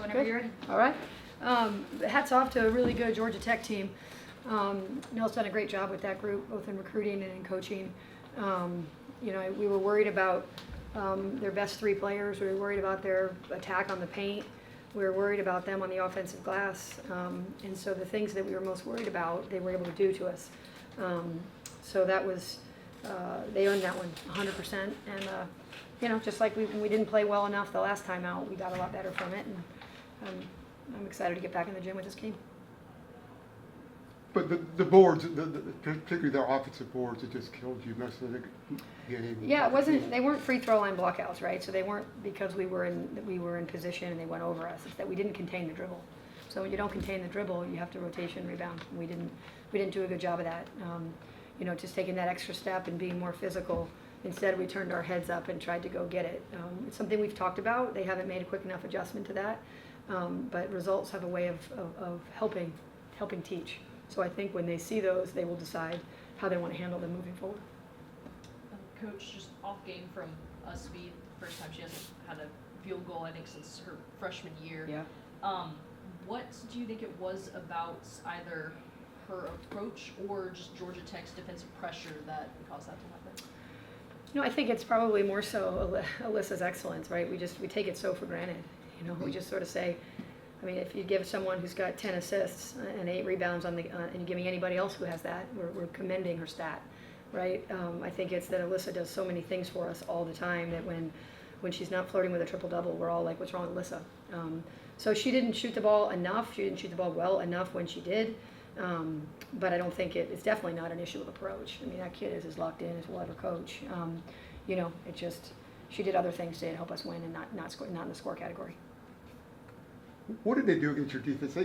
Whenever you're ready. All right. Hats off to a really good Georgia Tech team. Nell's done a great job with that group, both in recruiting and in coaching. We were worried about their best three players. We were worried about their attack on the paint. We were worried about them on the offensive glass. And so the things that we were most worried about, they were able to do to us. So that was, they earned that one 100%. And, just like we didn't play well enough the last time out, we got a lot better from it. And I'm excited to get back in the gym with this team. But the boards, particularly their offensive boards, it just killed you most of the game. Yeah, they weren't free throw line blockouts, right? So they weren't because we were in position and they went over us. It's that we didn't contain the dribble. So when you don't contain the dribble, you have to rotation rebound. We didn't do a good job of that. Just taking that extra step and being more physical. Instead, we turned our heads up and tried to go get it. It's something we've talked about. They haven't made a quick enough adjustment to that. But results have a way of helping teach. So I think when they see those, they will decide how they want to handle them moving forward. Coach, just off game from Speed, first time she hasn't had a field goal, I think, since her freshman year. Yeah. What do you think it was about either her approach or just Georgia Tech's defensive pressure that caused that to happen? I think it's probably more so Alyssa's excellence, right? We take it so for granted. We just sort of say, if you give someone who's got 10 assists and 8 rebounds and you're giving anybody else who has that, we're commending her stat, right? I think it's that Alyssa does so many things for us all the time that when she's not flirting with a triple-double, we're all like, what's wrong with Alyssa? So she didn't shoot the ball enough. She didn't shoot the ball well enough when she did. But I don't think it's definitely not an issue of approach. That kid is as locked in as we'll ever coach. It just, she did other things to help us win and not in the score category. What did they do against your defense?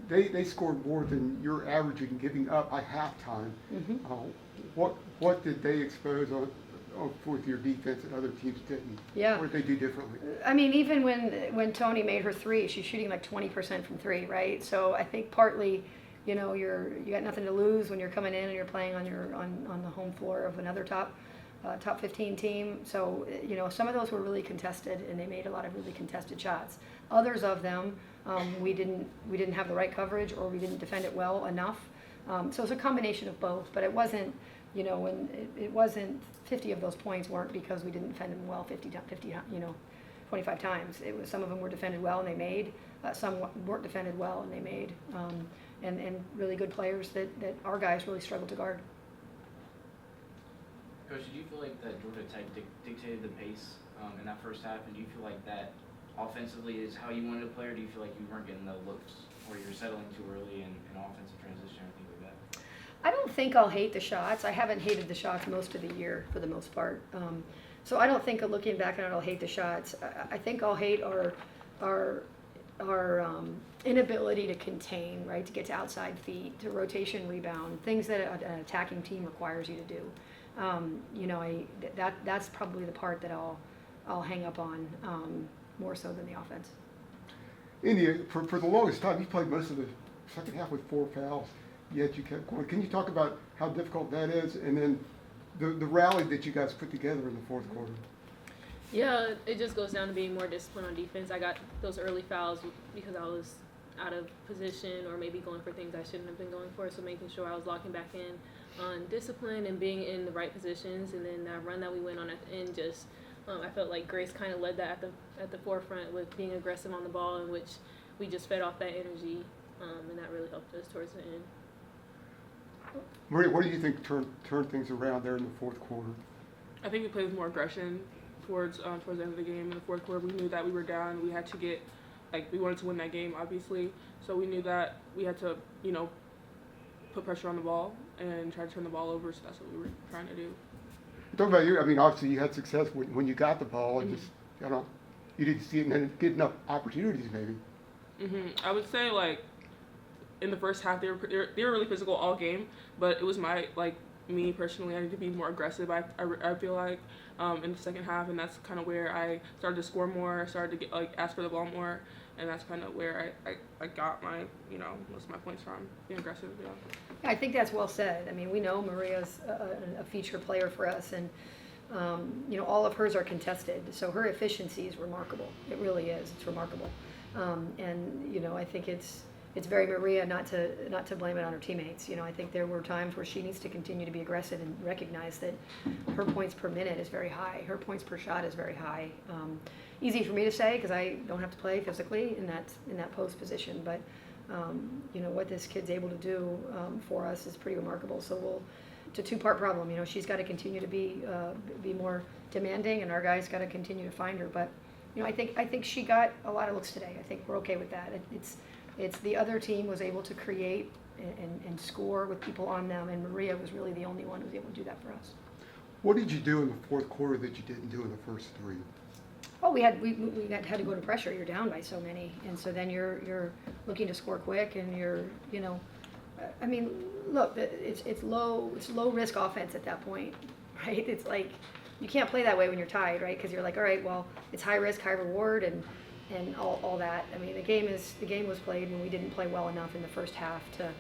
They scored more than you're averaging giving up by halftime. Mm-hmm. What did they expose with your defense that other teams didn't? Yeah. What did they do differently? Even when Tony made her three, she's shooting like 20% from three, right? So I think partly, you got nothing to lose when you're coming in and you're playing on the home floor of another top 15 team. So some of those were really contested, and they made a lot of really contested shots. Others of them, we didn't have the right coverage, or we didn't defend it well enough. So it's a combination of both. But it wasn't, when it wasn't 50 of those points weren't because we didn't defend them well 25 times. It was some of them were defended well and they made. Some weren't defended well and they made. And really good players that our guys really struggled to guard. Coach, did you feel like that Georgia Tech dictated the pace in that first half, and do you feel like that offensively is how you wanted to play, or do you feel like you weren't getting the looks or you're settling too early in offensive transition or things like that? I don't think I'll hate the shots. I haven't hated the shots most of the year for the most part. So I don't think looking back on it, I'll hate the shots. I think I'll hate our inability to contain, right, to get to outside feet, to rotation rebound, things that an attacking team requires you to do. That's probably the part that I'll hang up on more so than the offense. Indy, for the longest time, you played most of the second half with 4 fouls, yet you kept going. Can you talk about how difficult that is, and then the rally that you guys put together in the fourth quarter? Yeah, it just goes down to being more disciplined on defense. I got those early fouls because I was out of position or maybe going for things I shouldn't have been going for, so making sure I was locking back in on discipline and being in the right positions. And then that run that we went on at the end, just I felt like Grace kind of led that at the forefront with being aggressive on the ball, in which we just fed off that energy, and that really helped us towards the end. Maria, what do you think turned things around there in the fourth quarter? I think we played with more aggression towards the end of the game. In the fourth quarter, we knew that we were down. We had to we wanted to win that game, obviously. So we knew that we had to, put pressure on the ball and try to turn the ball over. So that's what we were trying to do. Talking about you, obviously you had success when you got the ball, and just, you didn't see it and get enough opportunities, maybe. I would say, in the first half, they were really physical all game, but it was me personally, I need to be more aggressive, I feel like, in the second half, and that's kind of where I started to score more, started to get, ask for the ball more, and that's kind of where I got my, most of my points from, being aggressive, I think that's well said. We know Maria's a feature player for us, and, all of hers are contested, so her efficiency is remarkable. It really is. It's remarkable. And, I think it's very Maria not to blame it on her teammates. I think there were times where she needs to continue to be aggressive and recognize that her points per minute is very high. Her points per shot is very high. Easy for me to say because I don't have to play physically in that post position, but what this kid's able to do for us is pretty remarkable. So it's a two-part problem. She's got to continue to be more demanding, and our guys got to continue to find her. But I think she got a lot of looks today. I think we're okay with that. It's the other team was able to create and score with people on them, and Maria was really the only one who was able to do that for us. What did you do in the fourth quarter that you didn't do in the first three? Oh, we had to go to pressure. You're down by so many, and so then you're looking to score quick, and I mean, look, it's low risk offense at that point, right? It's like you can't play that way when you're tied, right? Because you're like, all right, well, it's high risk, high reward, and all that. I mean, the game was played when we didn't play well enough in the first half to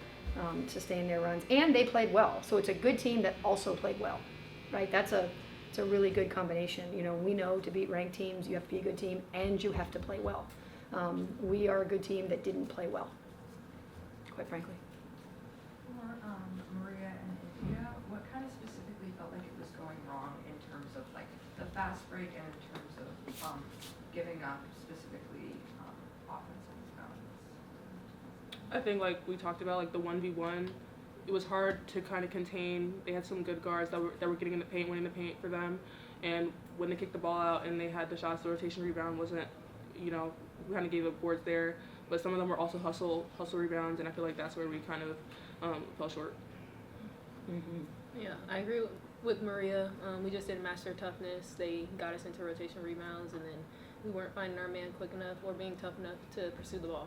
sustain their runs, and they played well. So it's a good team that also played well, right? It's a really good combination. We know to beat ranked teams, you have to be a good team and you have to play well. We are a good team that didn't play well, quite frankly. For Maria and India, what kind of specifically felt like it was going wrong in terms of like the fast break and in terms of giving up specifically offensive bounds? I think like we talked about, like the 1v1, it was hard to kind of contain. They had some good guards that were getting in the paint, winning the paint for them. And when they kicked the ball out and they had the shots, the rotation rebound wasn't, we kind of gave up boards there. But some of them were also hustle rebounds, and I feel like that's where we kind of fell short. Mm-hmm. Yeah, I agree with Maria. We just didn't match their toughness. They got us into rotation rebounds, and then we weren't finding our man quick enough or being tough enough to pursue the ball.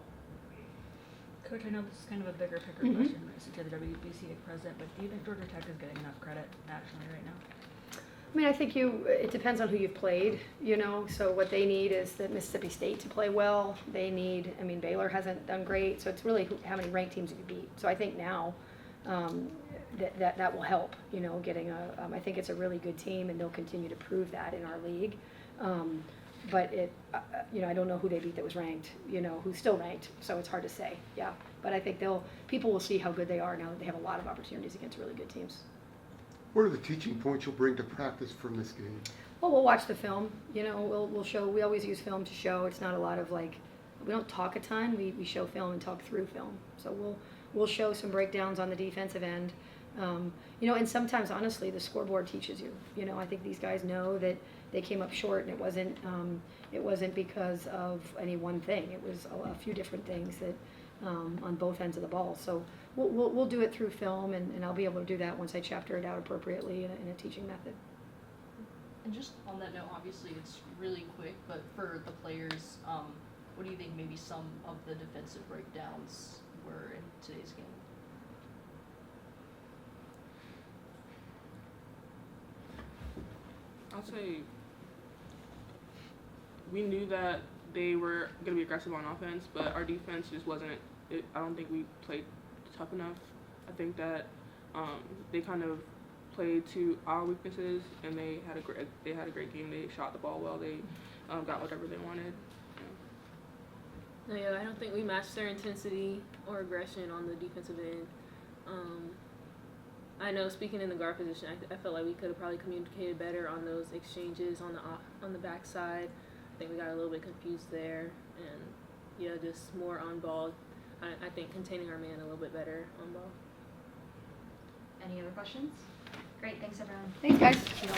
Coach, I know this is kind of a bigger picture Mhm. question to the WBC president, but do you think Georgia Tech is getting enough credit nationally right now? I mean, I think it depends on who you've played, so what they need is the Mississippi State to play well. Baylor hasn't done great, so it's really how many ranked teams you beat. So I think now that will help, getting I think it's a really good team, and they'll continue to prove that in our league. But I don't know who they beat that was ranked, who's still ranked, so it's hard to say, yeah. But I think people will see how good they are now that they have a lot of opportunities against really good teams. What are the teaching points you'll bring to practice from this game? Well, we'll watch the film, we'll show, we always use film to show. It's not a lot of we don't talk a ton, we show film and talk through film. So we'll show some breakdowns on the defensive end. And sometimes, honestly, the scoreboard teaches you. I think these guys know that they came up short, and it wasn't because of any one thing. It was a few different things that on both ends of the ball. So we'll do it through film, and I'll be able to do that once I chapter it out appropriately in a teaching method. And just on that note, obviously it's really quick, but for the players, what do you think maybe some of the defensive breakdowns were in today's game? I'll say we knew that they were going to be aggressive on offense, but our defense just wasn't. I don't think we played tough enough. I think that they kind of played to our weaknesses, and they had a great game. They shot the ball well. They got whatever they wanted. Yeah, I don't think we matched their intensity or aggression on the defensive end. I know, speaking in the guard position, I felt like we could have probably communicated better on those exchanges on the backside. I think we got a little bit confused there, and just more on ball. I think containing our man a little bit better on ball. Any other questions? Great, thanks everyone. Thanks, guys.